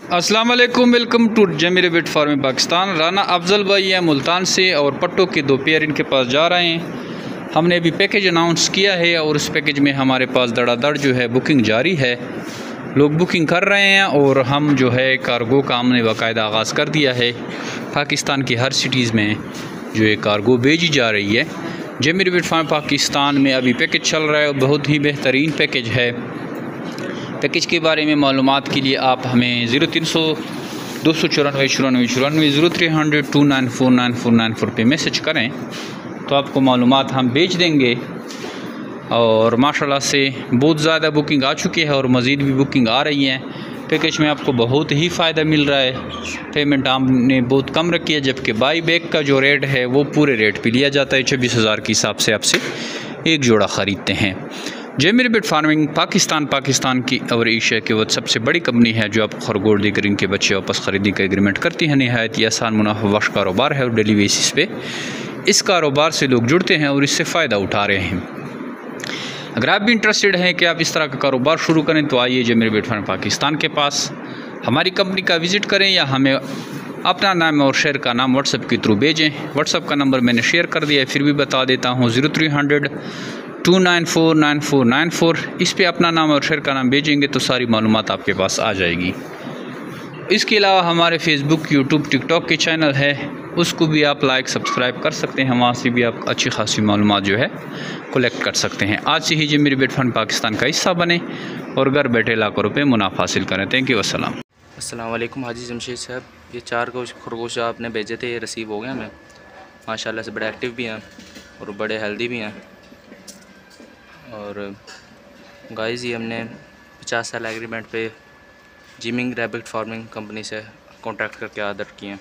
अस्सलाम वालेकुम, welcome to जमी रैबिट फार्मिंग पाकिस्तान। राना अफजल भाई हैं मुल्तान से और पट्टों के 2 पेयर इनके पास जा रहे हैं। हमने अभी पैकेज अनाउंस किया है और उस पैकेज में हमारे पास धड़ाधड़ जो है बुकिंग जारी है, लोग बुकिंग कर रहे हैं और हम जो है कार्गो का हमने बाकायदा आगाज़ कर दिया है। पाकिस्तान की हर सिटीज़ में जो है कार्गो भेजी जा रही है। जमी रैबिट फार्म पाकिस्तान में अभी पैकेज चल रहा है, बहुत ही बेहतरीन पैकेज है। पैकेज के बारे में मालूमात के लिए आप हमें 0300 294 94 0300 294 9494 पे मैसेज करें तो आपको मालूमात हम भेज देंगे। और माशाल्लाह से बहुत ज़्यादा बुकिंग आ चुकी है और मज़ीद भी बुकिंग आ रही हैं। पैकेज में आपको बहुत ही फ़ायदा मिल रहा है। पेमेंट हमने बहुत कम रखी है, जबकि बाई बैक का जो रेट है वो पूरे रेट पे लिया जाता है। 26,000 के हिसाब से आपसे एक जोड़ा ख़रीदते हैं। जमी रैबिट फार्मिंग पाकिस्तान की और एशिया की वो सबसे बड़ी कंपनी है जो आपको खरगोश देकर इनके बच्चे वापस ख़रीदने का एग्रीमेंट करती है। नहायत ही आसान मुनाफा बख्श कारोबार है और डेली बेसिस पे इस कारोबार से लोग जुड़ते हैं और इससे फ़ायदा उठा रहे हैं। अगर आप भी इंटरेस्टेड हैं कि आप इस तरह का कारोबार शुरू करें तो आइए जमी रैबिट फार्मिंग पाकिस्तान के पास हमारी कंपनी का विज़िट करें या हमें अपना नाम और शहर का नाम व्हाट्सएप के थ्रू भेजें। व्हाट्सएप का नंबर मैंने शेयर कर दिया है, फिर भी बता देता हूँ 0300 294 9494। इस पे अपना नाम और शहर का नाम भेजेंगे तो सारी मालूमात आपके पास आ जाएगी। इसके अलावा हमारे फेसबुक, यूट्यूब, टिकटॉक के चैनल है, उसको भी आप लाइक सब्सक्राइब कर सकते हैं। वहाँ से भी आप अच्छी खासी मालूमात जो है कलेक्ट कर सकते हैं। आज से ही जमी रैबिट फार्मिंग पाकिस्तान का हिस्सा बने और घर बैठे लाखों रुपये मुनाफा हासिल करें। Thank you. अस्सलाम वालेकुम हाजी जमशेद साहब, ये 4 खरगोश आपने भेजे थे, ये रिसीव हो गए हमें। माशाल्लाह से बड़े एक्टिव भी हैं और बड़े हेल्दी भी हैं। और गाइस ये हमने 50 साल एग्रीमेंट पे जमी रैबिट फार्मिंग कंपनी से कॉन्ट्रैक्ट करके ऑर्डर किए हैं।